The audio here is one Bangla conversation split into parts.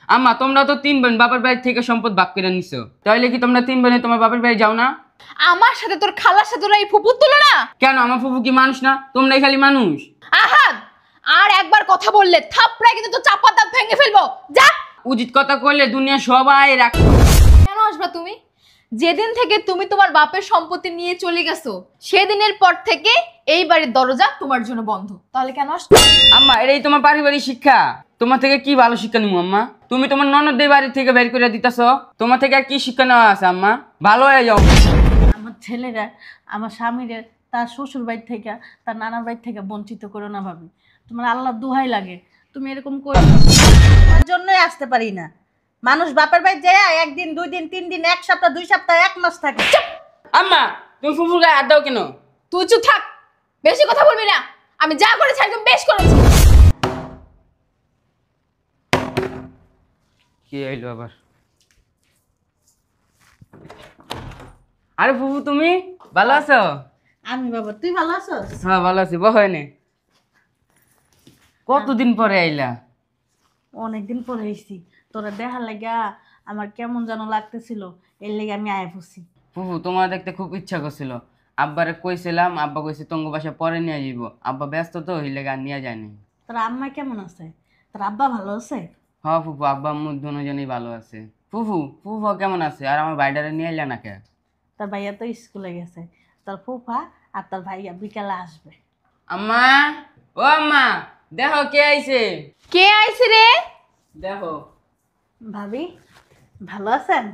আম্মা তোমরা তো 3 বোন বাবার বাড়ি থেকে সম্পদ ভাগ করে নিছো, তাহলে কি তোমরা 3 বোনে তোমার বাবার বাড়ি যাও না? আমার সাথে তোর খালার সাথে তোরা এই ফুপুর তুলনা? কেন আমার ফুফু কি মানুষ না? তোমরাই খালি মানুষ। আহাদ, আর একবার কথা বললে থাপড়ায় কিন্তু তোর চাপার দাঁত ভেঙে ফেলবো। যা। উচিত কথা কইলে দুনিয়া সবাই রাখতো। কেন আসবা তুমি? যেদিন থেকে তুমি তোমার বাপের সম্পত্তি নিয়ে চলে গেছো সেদিনের পর থেকে এই বাড়ির দরজা তোমার জন্য বন্ধ। তাহলে কেন আসছো? আম্মা এটাই তোমার পারিবারিক শিক্ষা? তোমার থেকে কি ভালো শিক্ষা নিবো আম্মা? তুমি তোমার ননদদের বাড়ি থেকে বের করে দিতেছো, তোমার থেকে আর কি শিক্ষা নেওয়া আছে আম্মা? ভালো হয়ে যাও। আমার ছেলেরা আমার স্বামীরে তার শ্বশুর বাড়ি থেকে তার নানার বাড়ি থেকে বঞ্চিত করো না ভাবি। তোমার আল্লাহ দোহাই লাগে তুমি এরকম করো না। তোমার জন্যই আসতে পারি না। মানুষ বাপের বাড়ি যায় 1 দিন 2 দিন 3 দিন 1 সপ্তাহ 2 সপ্তাহ 1 মাস থাকে। আম্মা তুমি ফুফুর গায়ে হাত দাও কেন? তুই চুপ থাক, বেশি কথা বলবি না। আমি যা করেছি একদম বেশ করেছি। কি হইলো আবার? আরে ফুফু তুমি ভালো আছো? আমি বাবা, তুই ভালো আছিস? হ্যাঁ ভালো আছি। বহনে কতদিন পরে আইলা? অনেকদিন পরে এসেছি। তোরা দেখা লাগা আমার কেমন যেন লাগতেছিল, এর লেগে আমি আয়া পড়ছি। ফুফু তোমার দেখতে খুব ইচ্ছা করছিল, আব্বারে কইছিলাম, আব্বা কইছে তঙ্গ বাসা পরে নিয়ে যাইব, আব্বা ব্যস্ত তো হইলে গান নিয়ে যায়নি। তোর আম্মা কেমন আছে? তোর আব্বা ভালো আছে? হ্যাঁ ফুফু আব্বা আম্মু দুজনেই ভালো আছে। ফুফু ফুফু কেমন আছে? আর আমার ভাইডারে নিয়ে এলে না কে? তোর ভাইয়া তো স্কুলে গেছে। তোর ফুফা আর তোর ভাইয়া বিকালে আসবে। আম্মা, ও আম্মা দেখো কে আইছে। কে আইছে রে? দেখো। ভাবি ভালো আছেন?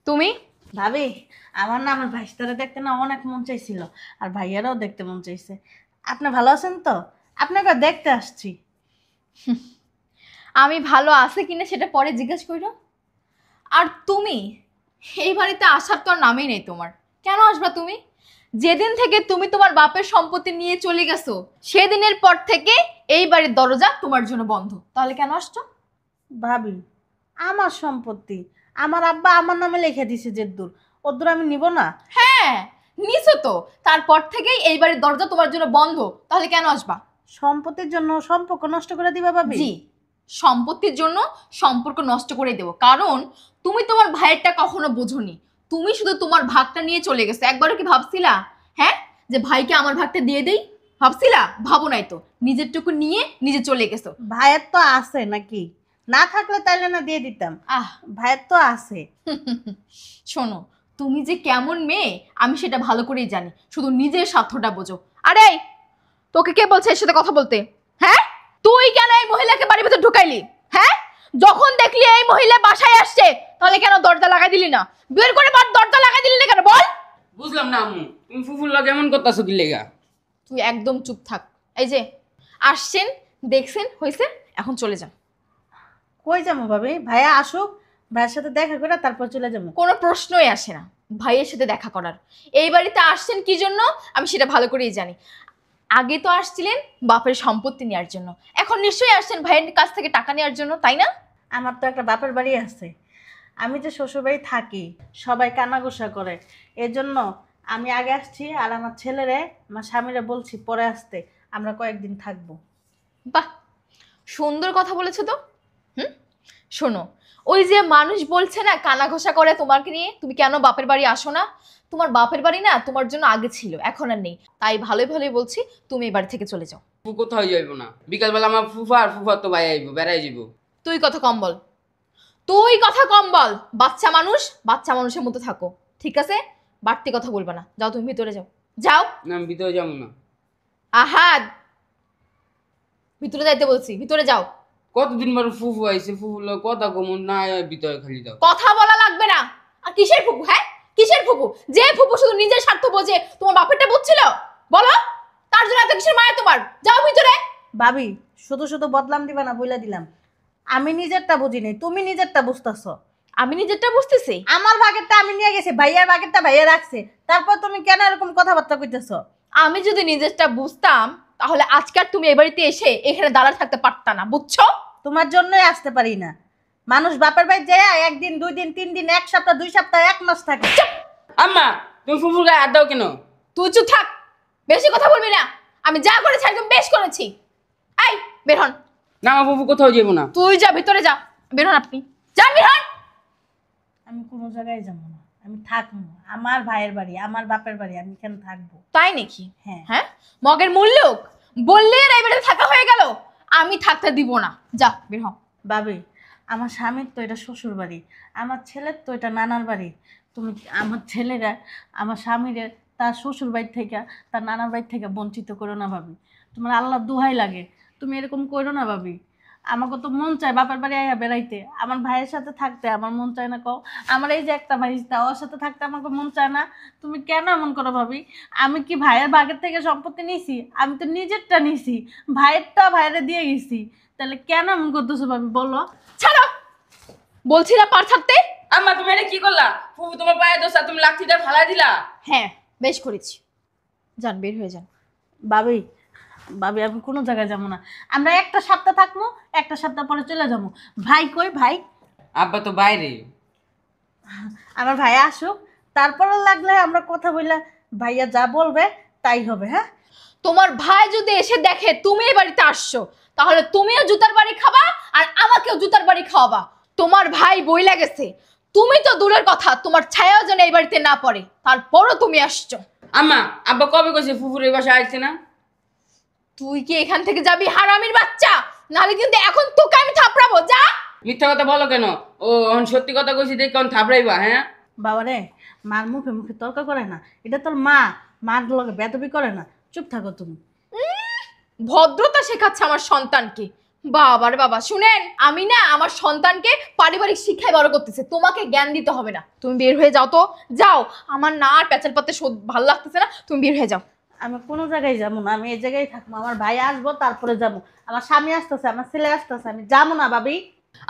তুমি? ভাবি আমার না আমার ভাইস্তারে দেখতে না অনেক মন চাইছিল, আর ভাইয়ারাও দেখতে মন চাইছে। আপনি ভালো আছেন তো? আপনাকে দেখতে আসছি। আমি ভালো আছে কিনা সেটা পরে জিজ্ঞেস করো। আর তুমি এই বাড়িতে আসার তো আর নামেই নেই তোমার। কেন আসবা তুমি? যেদিন থেকে তুমি তোমার বাপের সম্পত্তি নিয়ে চলে গেছো সেদিনের পর থেকে এই বাড়ির দরজা তোমার জন্য বন্ধ। তাহলে কেন আসছো? ভাবি আমার সম্পত্তি আমার আব্বা আমার নামে লিখে দিছে, যে দূর ওদূর আমি নিব না। হ্যাঁ নিছো তো, তারপর থেকেই এই বাড়ির দরজা তোমার জন্য বন্ধ। তাহলে কেন আসবা? সম্পত্তির জন্য সম্পর্ক নষ্ট করে দিবা ভাবি? জি, সম্পত্তির জন্য সম্পর্ক নষ্ট করে দেবো, কারণ তুমি তোমার ভাইয়েরটা কখনো বোঝোনি। তুমি শুধু তোমার ভাগটা নিয়ে চলে গেছো। একবারও কি ভাবছিলা হ্যাঁ যে ভাইকে আমার ভাগটা দিয়ে দেই? ভাবছিলা? ভাবো নাই তো, নিজেরটুকু নিয়ে নিজে চলে গেছো। ভাইয়ের তো আছে নাকি? না থাকলে তাইলে না দিয়ে দিতাম। আহ ভাইয়ের তো আছে। শোনো, তুমি যে কেমন মেয়ে আমি সেটা ভালো করেই জানি, শুধু নিজের স্বার্থটা বোঝো। আরে তোকে কে বলছে এর সাথে কথা বলতে? হ্যাঁ, তুই কেন এই মহিলাকে বাড়ির ভিতর ঢুকাইলি? হ্যাঁ, যখন দেখলি এই মহিলা বাসায় আসছে তাহলে কেন দরজা লাগাই দিলি না? বের করে দরজা লাগাই দিলি না কেন বল? বুঝলাম না আম্মু, তুমি ফুফুর লাগে এমন করতেছো কি লেগা? তুই একদম চুপ থাক। এই যে আসছেন, দেখছেন, হয়েছে, এখন চলে যান। কই যাবো ভাবি? ভাইয়া আসুক, ভাইয়ের সাথে দেখা করে তারপর চলে যাবো। কোনো প্রশ্নই আসে না ভাইয়ের সাথে দেখা করার। এই বাড়িতে আসছেন কি জন্য আমি সেটা ভালো করেই জানি। আগে তো আসছিলেন বাপের সম্পত্তি নেওয়ার জন্য, এখন নিশ্চয়ই আসছেন ভাইয়ের কাছ থেকে টাকা নেওয়ার জন্য, তাই না? আমার তো একটা বাপের বাড়ি আছে, আমি যে শ্বশুর বাড়ি থাকি সবাই কানাঘুষা করে, এর জন্য আমি আগে আসছি। আর আমার ছেলেরে আমার স্বামীরে বলছি পরে আসতে, আমরা কয়েকদিন থাকবো। বাহ, সুন্দর কথা বলেছো তো। শোনো, ওই যে মানুষ বলছে না কানা ঘষা করে তোমাকে নিয়ে, তুমি কেন বাপের বাড়ি আসো না? তোমার বাপের বাড়ি না তোমার জন্য আগে ছিল, এখন আর নেই। তাই ভালোই ভালোই বলছি তুমি এই বাড়ি থেকে চলে যাও। ফুফু কোথাও যাইব না, বিকালবেলা আমার ফুফা আর ফুফা তো ভাই আইব, বেড়াই যাব। তুই কথা কম বল, তুই কথা কম বল। বাচ্চা মানুষ, বাচ্চা মানুষের মতো থাকো, ঠিক আছে? বাড়তি কথা বলবা না। যাও তুমি ভিতরে যাও, যাও। না আমি ভিতরে যাবো না। আহাদ, ভিতরে যাইতে বলছি, ভিতরে যাও। কতদিন পর ফুফু আইছে, ফুফুর লগে কথা কমন না, ভিতরে খালি দাও। কথা বলা লাগবে না। আর কিসের ফুপু? হ্যাঁ, কিসের ফুপু? যে ফুপু শুধু নিজের স্বার্থ বোঝে, তোমার বাপেরটা বুঝছিল? বলো, তার জন্য এত কিসের মায়া তোমার? যাও ভিতরে। ভাবি শুধু শুধু বদলাম দিবা না, বইলা দিলাম। আমি নিজেরটা বুঝি নাই, তুমি নিজেরটা বুঝতেছো। আমি নিজেরটা বুঝতেছি। আমার ভাগেরটা আমি নিয়ে গেছি, ভাইয়ার ভাগেরটা ভাইয়া রাখছে, তারপর তুমি কেন এরকম কথাবার্তা কইতেছো? আমি যদি নিজেরটা বুঝতাম তাহলে আজকাল তুমি এই বাড়িতে এসে এখানে দাঁড়া থাকতে পারতা না, বুঝছো? তোমার জন্যই আসতে পারি না। মানুষ বাপের বাড়ি যায় 1 দিন 2 দিন 3 দিন 1 সপ্তাহ 2 সপ্তাহ 1 মাস থাকে। আম্মা তুমি ফুফুর গায়ে হাত দাও কেন? তুই চুপ থাক, বেশি কথা বলবি না। আমি যা করেছি একদম বেশ করেছি। এই বের হন। না আমার ফুফু কোথাও যাবো না। তুই যা ভিতরে যা। বের হন আপনি, যান বের হন। আমি কোনো জায়গায় যাবো না, আমি থাকবো আমার ভাইয়ের বাড়ি, আমার বাপের বাড়ি, আমি কেন থাকবো? তাই নাকি? হ্যাঁ। হ্যাঁ, মগের মূল্যক বললে এই বাড়িতে থাকা হয়ে গেল, আমি থাকতে দিব না, যা বের হ। ভাবি, আমার স্বামীর তো এটা শ্বশুর বাড়ি, আমার ছেলের তো এটা নানার বাড়ি। তুমি আমার ছেলেরা আমার স্বামীরে তার শ্বশুর বাড়ি থেকে, তার নানার বাড়ি থেকে বঞ্চিত করো না ভাবি। তোমার আল্লাহ দোহাই লাগে, তুমি এরকম করো না ভাবি। আমাকে তো মন চায় বাপের বাড়ি আয়া বেড়াইতে, আমার ভাইয়ের সাথে থাকতে আমার মন চায় না। কও, আমার এই যে একটা ভাই, তা ওর সাথে থাকতে আমাকে মন চায় না। তুমি কেন এমন করো ভাবি? আমি কি ভাইয়ের ভাগের থেকে সম্পত্তি নিয়েছি? আমি তো নিজেরটা নিয়েছি, ভাইয়েরটা ভাইয়েরে দিয়ে গেছি। তাহলে কেন এমন করতেছো ভাবি বলো? ছাড়ো, বলছি না পার থাকতে। আম্মা তুমি এটা কি করলা? ফুফু তোমার পায়ে দোষা, তুমি লাঠিটা ফালাই দিলা। হ্যাঁ, বেশ করেছি, যান বের হয়ে যান। ভাবি, ভাবি আমি কোনো জায়গায় যাবো না। আমরা একটা সপ্তাহ থাকবো, একটা সপ্তাহ পরে চলে যাবো। ভাই কই ভাই? আব্বা তো বাইরে। আমার ভাই আসুক, তারপরে লাগলে আমরা কথা বললে ভাইয়া যা বলবে তাই হবে। হ্যাঁ, তোমার ভাই যদি এসে দেখে তুমি এই বাড়িতে আসছো, তাহলে তুমিও জুতার বাড়ি খাবা আর আমাকেও জুতার বাড়ি খাওয়াবা। তোমার ভাই বইলা গেছে, তুমি তো দূরের কথা, তোমার ছায়াও যেন এই বাড়িতে না পড়ে, তারপরও তুমি আসছো। আম্মা আব্বা কবে কইছে ফুফুর এই বাসায় আসছে না? তুই কি এখান থেকে যাবি হারামির বাচ্চা? নাহলে কিন্তু এখন তোকে আমি থাপড়াবো, যা। মিথ্যা কথা বলো কেন? ও এখন সত্যি কথা কইছি দেখে কোন থাপড়াইবা? হ্যাঁ বাবা রে, মার মুখে মুখে তর্ক করে না, এটা তোর মা, মার লগে বেদবি করে না। চুপ থাকো তুমি। ভদ্রতা শেখাচ্ছে আমার সন্তানকে। বাবার বাবা, শুনেন, আমি না আমার সন্তানকে পারিবারিক শিক্ষায় বড় করতেছে, তোমাকে জ্ঞান দিতে হবে না। তুমি বের হয়ে যাও তো, যাও। আমার না আর প্যাচাল পাতে ভালো লাগতেছে না, তুমি বের হয়ে যাও। আমি কোনো জায়গায় যাবো না, আমি এই জায়গায় থাকবো। আমার ভাই আসবো তারপরে যাবো, আমার স্বামী আসতেছে, আমার ছেলে আসতেছে, আমি যাবো না ভাবি।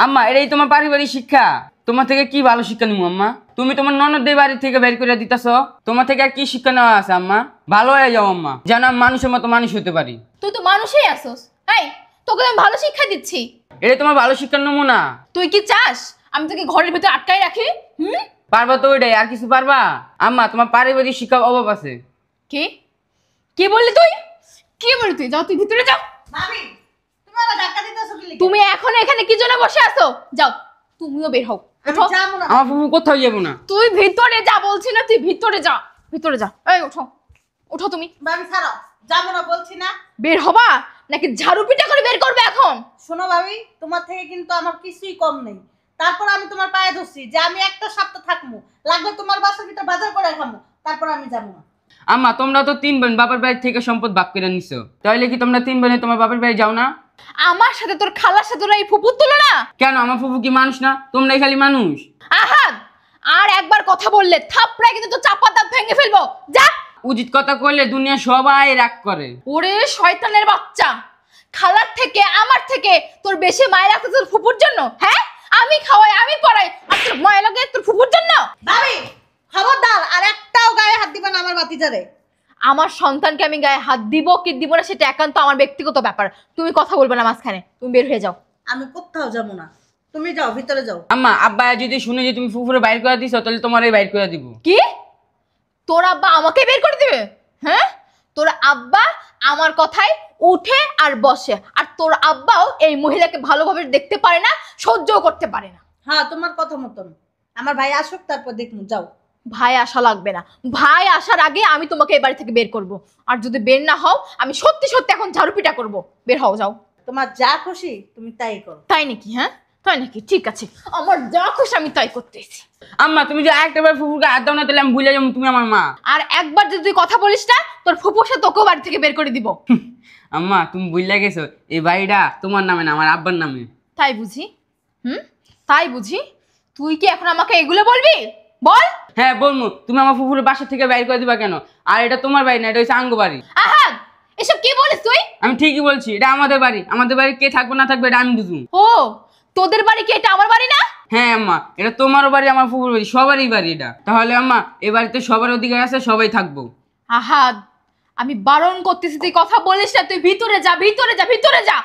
আম্মা এটাই তোমার পারিবারিক শিক্ষা? তোমার থেকে কি ভালো শিক্ষা নিবো আম্মা? তুমি তোমার ননদদের বাড়ি থেকে বের করে দিতেছ, তোমার থেকে আর কি শিক্ষা নেওয়া আছে আম্মা? ভালো হয়ে যাও আম্মা, যেন আমি মানুষের মতো মানুষ হতে পারি। তুই তো মানুষই আসোস, এই তোকে আমি ভালো শিক্ষা দিচ্ছি। এটাই তোমার ভালো শিক্ষার নমুনা। তুই কি চাস আমি তোকে ঘরের ভিতরে আটকাই রাখি? পারবা তো ওইটাই, আর কিছু পারবা? আম্মা তোমার পারিবারিক শিক্ষার অভাব আছে। কি কি বললি তুই? কি বললি তুই? যাও, তুই ভিতরে যাও। ভাবি, তুমি আমার ধাক্কা দিতেছো কি লিখে? তুমি এখন এখানে কি জন্য বসে আছো? যাও, তুমিও বের হও। আমি ওঠো। যাবো না। আমার ফুফু কোথাও যাবো না। তুই ভিতরে যা বলছি না, তুই ভিতরে যা, ভিতরে যা। এই ওঠো, ওঠো তুমি। ভাবি ছাড়ো, যাবো না বলছি না। বের হবা নাকি ঝাড়ু পিটা করে বের করবে এখন? শোনো ভাবি, তোমার থেকে কিন্তু আমার কিছুই কম নেই। তারপর আমি তোমার পায়ে ধরছি যে আমি একটা সপ্তাহ থাকবো, লাগবে তোমার বাসার ভিতরে বাজার করে খাবো, তারপর আমি যাবো না। আম্মা তোমরা তো 3 বোন বাবার বাড়ি থেকে সম্পদ ভাগ করে নিছো, তাহলে কি তোমরা 3 বোনে তোমার বাবার বাড়ি যাও না? আমার সাথে তোর খালার সাথে তোরা এই ফুপুর তুলনা? কেন আমার ফুফু কি মানুষ না? তোমরাই খালি মানুষ। আহাদ, আর একবার কথা বললে থাপড়ায় কিন্তু তোর চাপা দাঁত ভেঙে ফেলবো, যা। উচিত কথা কইলে দুনিয়া সবাই রাগ করে। ওরে শয়তানের বাচ্চা, খালার থেকে আমার থেকে তোর বেশি মায়া লাগছে তোর ফুপুর জন্য? হ্যাঁ, আমি খাওয়াই আমি পড়াই আর তোর মায়া লাগে তোর ফুপুর জন্য? ভাবি খবরদার, আর একটাও গায়ে হাত দিবা না আমার বাতিজারে। আমার সন্তানকে আমি গায়ে হাত দিব কি দিব না সেটা একান্ত আমার ব্যক্তিগত ব্যাপার, তুমি কথা বলবে না মাঝখানে, তুমি বের হয়ে যাও। আমি কোথাও যাবো না, তুমি যাও, ভিতরে যাও। আম্মা আব্বা যদি শুনে যে তুমি ফুফুরে বাইর করে দিছো, তাহলে তোমারই বাইর করে দিব। কি? তোর আব্বা আমাকে বের করে দিবে? হ্যাঁ, তোর আব্বা আমার কথায় উঠে আর বসে, আর তোর আব্বাও এই মহিলাকে ভালোভাবে দেখতে পারে না, সহ্যও করতে পারে না। হ্যাঁ, তোমার কথা মতন আমার ভাই আসুক, তারপর দেখবো। যাও। ভাই আসা লাগবে না, ভাই আসার আগে আমি তোমাকে এই বাড়ি থেকে বের করব, আর যদি বের না হও আমি সত্যি সত্যি এখন ঝাড়ু পিটা করবো। বের হও, যাও। তোমার যা খুশি তুমি তাই করো। তাই নাকি? হ্যাঁ তাই নাকি? ঠিক আছে, আমার যা খুশি আমি তাই করতেছি। আম্মা তুমি যে একটাবার ফুফুকে হাত দাও না, তাহলে আমি ভুলে যাবো তুমি আমার মা। আর একবার যদি তুই কথা বলিস না, তোর ফুপু সে তোকেও বাড়ি থেকে বের করে দিব। আম্মা তুমি ভুলে গেছো এই বাড়িটা তোমার নামে না, আমার আব্বার নামে। তাই বুঝি? তাই বুঝি? তুই কি এখন আমাকে এগুলো বলবি? বল। হ্যাঁ বলবো। তুমি আমার ফুফুরের বাসা থেকে বাইর করে দিবা কেন? আর এটা তোমার বাড়ি না, এটা হচ্ছে আঙ্গ বাড়ি। আহাদ, এসব কি বলিস তুই? আমি ঠিকই বলছি, এটা আমাদের বাড়ি। আমাদের বাড়ি কে থাকবে না থাকবে এটা আমি বুঝুন। ও, তোদের বাড়ি কি এটা আমার বাড়ি না? হ্যাঁ আম্মা, এটা তোমারও বাড়ি, আমার ফুফুর বাড়ি, সবারই বাড়ি এটা। তাহলে আম্মা এই বাড়িতে সবার অধিকার আছে, সবাই থাকবো। আহাদ, আমি বারণ করতেছি তুই কথা বলিস না, তুই ভিতরে যা, ভিতরে যা, ভিতরে যা।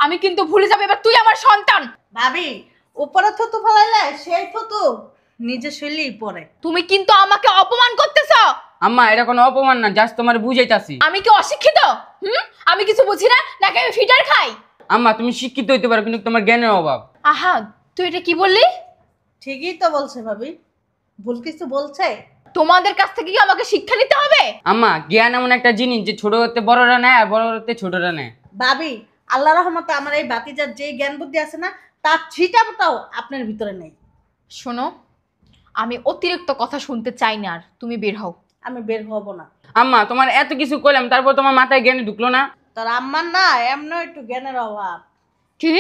আমি কিন্তু ভুলে যাবো এবার তুই আমার সন্তান। ভাবি, উপরে থুতু ফেলাইলে সেই থুতু নিজে শৈলেই পড়ে। তুমি কিন্তু আমাকে অপমান করতেছ। আম্মা এটা কোনো অপমান না, জাস্ট তোমার বুঝাইতাছি। আমি কি অশিক্ষিত? আমি কিছু বুঝি না নাকি আমি ফিটার খাই? আম্মা তুমি শিক্ষিত হইতে পারো, কিন্তু তোমার জ্ঞানের অভাব। আহাদ, তুই এটা কি বললি? ঠিকই তো বলছে ভাবি, ভুল কিছু বলছে? তোমাদের কাছ থেকে কি আমাকে শিক্ষা নিতে হবে? আম্মা জ্ঞান এমন একটা জিনিস যে ছোট হতে বড়রা নেয় আর বড় হতে ছোটরা নেয়। ভাবি, আল্লাহ রহমতে আমার এই ভাতিজার যে জ্ঞান বুদ্ধি আছে না, তার ছিটাটাও আপনার ভিতরে নেই। শোনো, আমি অতিরিক্ত কথা শুনতে চাই না, আর তুমি বের হও। আমি বের হব না। আম্মা তোমার এত কিছু করলাম, তারপর তোমার মাথায় জ্ঞানে ঢুকলো না? তোর আম্মার না এমন একটু জ্ঞানের অভাব। কি?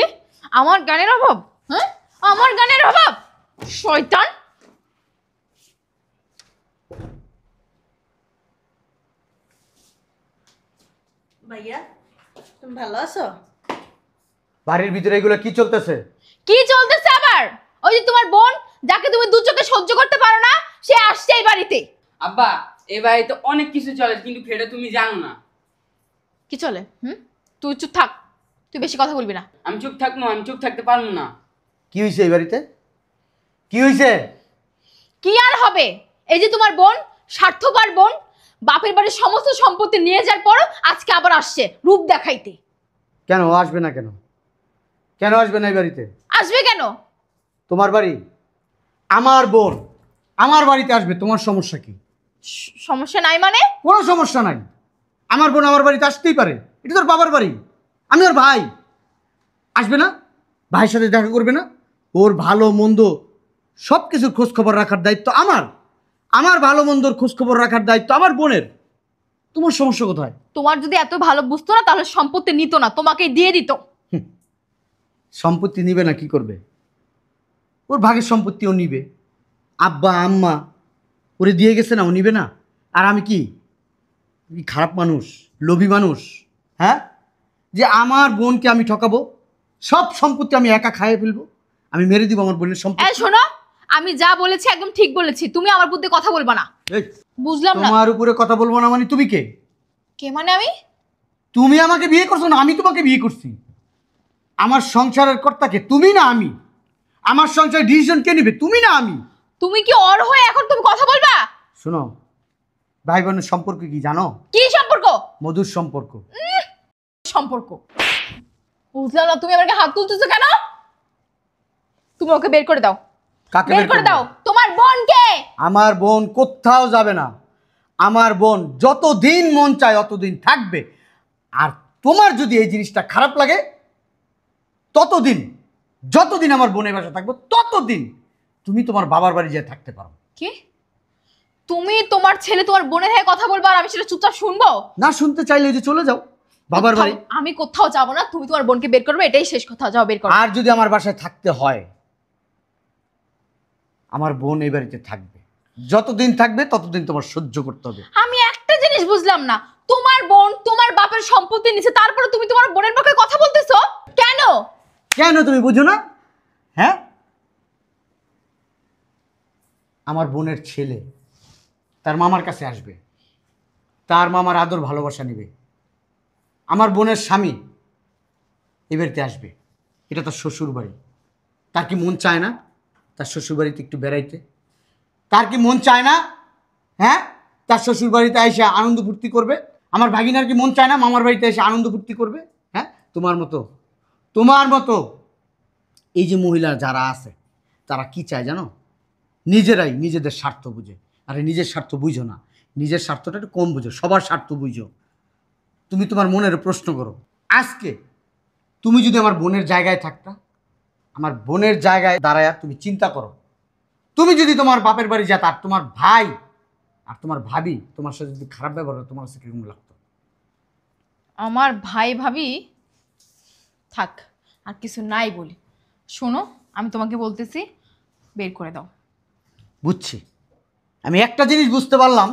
আমার গানের অভাব? হ্যাঁ, আমার গানের অভাব? শয়তান! ভাইয়া, তুমি ভালো আছো? বাড়ির ভিতরে এগুলো কি চলতেছে? কি চলতেছে আবার? ওই যে তোমার বোন, যাকে তুমি দু চোখে সহ্য করতে পারো না, সে আসছে এই বাড়িতে। আব্বা এই বাড়িতে অনেক কিছু চলে, কিন্তু ফেরে তুমি জানো না। কি চলে? তুই চুপ থাক, তুই বেশি কথা বলবি না। আমি চুপ থাকবো, আমি চুপ থাকতে পারবো না। কি হয়েছে এই বাড়িতে? কি হয়েছে? কি আর হবে? এই যে তোমার বোন, স্বার্থপর বোন, বাপের বাড়ির সমস্ত সম্পত্তি নিয়ে যাওয়ার পর আজকে আবার আসছে রূপ দেখাইতে। কেন আসবে না? কেন কেন আসবে না এই বাড়িতে? আসবে কেন? তোমার বাড়ি, আমার বোন আমার বাড়িতে আসবে, তোমার সমস্যা কি? সমস্যা নাই মানে? কোনো সমস্যা নাই। আমার বোন আমার বাড়িতে আসতেই পারে, এটা তোর বাবার বাড়ি, আমি ওর ভাই। আসবে না? ভাইয়ের সাথে দেখা করবে না? ওর ভালো মন্দ সব কিছুর খোঁজখবর রাখার দায়িত্ব আমার। আমার ভালো মন্দর খোঁজখবর রাখার দায়িত্ব আমার বোনের। তোমার সমস্যা কোথায়? তোমার যদি এত ভালো বুঝতো না, তাহলে সম্পত্তি নিত না, তোমাকে দিয়ে দিত। সম্পত্তি নিবে না কি করবে? ওর ভাগের সম্পত্তিও নিবে। আব্বা আম্মা ওরে দিয়ে গেছে না, ও নিবে না? আর আমি কি খারাপ মানুষ, লোভী মানুষ? হ্যাঁ, যে আমার বোনকে আমি ঠকাবো, সব সম্পত্তি আমি একা খাইয়ে ফেলবো, আমি মেরে দিব আমার বোনের এই সম্পত্তি? শোনো, আমি যা বলেছি একদম ঠিক বলেছি, তুমি আমার বুদ্ধি কথা বলবা না। এই, বুঝলাম না। তোমার উপরে কথা বলবো না মানে তুমি কে? কে মানে? আমি? তুমি আমাকে বিয়ে করছো না আমি তোমাকে বিয়ে করছি? আমার সংসারের কর্তাকে তুমি না আমি? আমার সংসারের ডিসিশন কে নেবে, তুমি না আমি? তুমি কি অর হয়ে এখন তুমি কথা বলবা? শোনো, ভাই বোনের সম্পর্ক কি জানো? কি সম্পর্ক? মধুর সম্পর্ক। সম্পর্ক? বুঝলাম না, তুমি আমাকে হাত তুলতেছো কেন? তুমি ওকে বের করে দাও। কাকে বের করে দাও তোমার বোনকে। আমার বোন কোথাও যাবে না। আমার বোন যতদিন মন চায় অতদিন থাকবে। আর তোমার যদি এই জিনিসটা খারাপ লাগে, ততদিন, যতদিন আমার বোনের বাসা থাকবো ততদিন তুমি তোমার বাবার বাড়ি যেয়ে থাকতে পারো। কি? তুমি তোমার ছেলে তোমার বোনের হয়ে কথা বলবা আর আমি সেটা চুপচাপ শুনবো? না শুনতে চাইলে যে চলে যাও বাবার বাড়ি। আমি কোথাও যাব না, তুমি তোমার বোনকে বের করবে, এটাই শেষ কথা। যাও বের করো। আর যদি আমার বাসায় থাকতে হয়, আমার বোন এই বাড়িতে থাকবে। যতদিন থাকবে ততদিন তোমার সহ্য করতে হবে। আমি একটা জিনিস বুঝলাম না, তোমার বোন তোমার বাপের সম্পত্তি নিছে, তারপরে তুমি তোমার বোনের পক্ষে কথা বলতেছো কেন? কেন তুমি বুঝো না? হ্যাঁ, আমার বোনের ছেলে তার মামার কাছে আসবে, তার মামার আদর ভালোবাসা নেবে। আমার বোনের স্বামী এই বাড়িতে আসবে, এটা তার শ্বশুর বাড়ি। তার কি মন চায় না তার শ্বশুর বাড়িতে একটু বেড়াইতে? তার কি মন চায় না হ্যাঁ তার শ্বশুর বাড়িতে এসে আনন্দ ফুর্তি করবে? আমার ভাগিনার কি মন চায় না মামার বাড়িতে এসে আনন্দ ফুর্তি করবে? হ্যাঁ, তোমার মতো এই যে মহিলা যারা আছে তারা কি চায় জানো? নিজেরাই নিজেদের স্বার্থ বুঝে। আরে নিজের স্বার্থ বুঝো না, নিজের স্বার্থটা একটু কম বুঝো, সবার স্বার্থ বুঝো। তুমি তোমার মনের প্রশ্ন করো, আজকে তুমি যদি আমার বোনের জায়গায় থাকতা, আমার বোনের জায়গায় দাঁড়ায় তুমি চিন্তা করো, তুমি যদি তোমার বাপের বাড়ি যেত আর তোমার ভাই আর তোমার ভাবি তোমার সাথে যদি খারাপ ব্যবহার হতো, তোমার কাছে কিরকম লাগতো? আমার ভাই ভাবি থাক, আর কিছু নাই বলি। শোনো, আমি তোমাকে বলতেছি, বের করে দাও। বুঝছি, আমি একটা জিনিস বুঝতে পারলাম,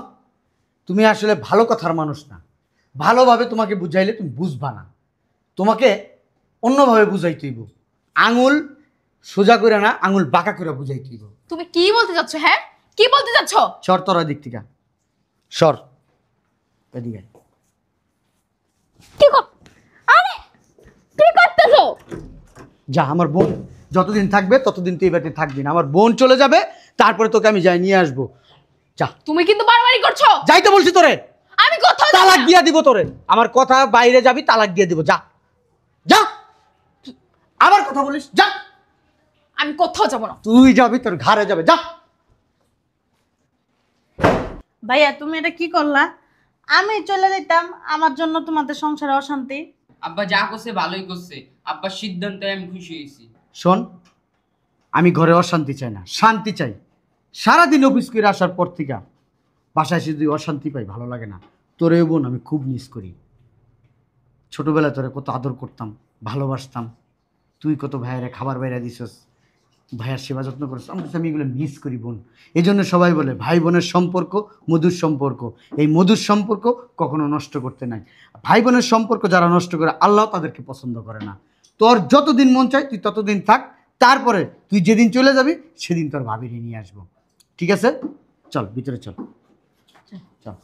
তুমি আসলে ভালো কথার মানুষ না। ভালোভাবে তোমাকে বুঝাইলে তুমি বুঝবা না, তোমাকে অন্যভাবে বুঝাইতে হইব। আঙুল সোজা করে না, আঙুল বাঁকা করে বুঝাইতে হইব। তুমি কি বলতে চাচ্ছ? হ্যাঁ, কি বলতে চাচ্ছ? সর তোরা দিক থেকে, সর এদিকে। কি কর? আরে কি করতেছো? যা, আমার বোন যতদিন থাকবে ততদিন তুই এই বাড়িতে থাকবি না। আমার বোন চলে যাবে, তারপরে তোকে আমি যাই নিয়ে আসবো। যা। তুমি কিন্তু বারবারই করছো। যাইতে বলছি তোরে, আমি কোথাও যাব তালাক না। দিয়া দিব তোরে। আমার কথা বাইরে যাবি, তালাক দিয়ে দিব। যা যা, আবার কথা বলিস, যা। আমি কোথাও যাব না। তুই যাবি, তোর ঘরে যাবে, যা। ভাইয়া তুমি এটা কি করলা? আমি চলে যেতাম, আমার জন্য তোমাদের সংসারে অশান্তি। আব্বা যা করছে ভালোই করছে, আব্বার সিদ্ধান্তে আমি খুশি হয়েছি। শোন, আমি ঘরে অশান্তি চাই না, শান্তি চাই। সারাদিন অফিস করে আসার পর থেকে বাসায় এসে যদি অশান্তি পাই, ভালো লাগে না। তোরেও বোন আমি খুব মিস করি। ছোটবেলায় তোরে কত আদর করতাম, ভালোবাসতাম। তুই কত ভাইয়েরা খাবার বাইরে দিছস, ভাইয়ার সেবা যত্ন করছিস। আমি এগুলো মিস করি বোন। এই জন্য সবাই বলে ভাই বোনের সম্পর্ক মধুর সম্পর্ক। এই মধুর সম্পর্ক কখনো নষ্ট করতে নাই। ভাই বোনের সম্পর্ক যারা নষ্ট করে, আল্লাহ তাদেরকে পছন্দ করে না। তোর যতদিন মন চায় তুই ততদিন থাক, তারপরে তুই যেদিন চলে যাবি সেদিন তোর ভাবিরে নিয়ে আসবো। ঠিক আছে, চল ভিতরে চল, চল।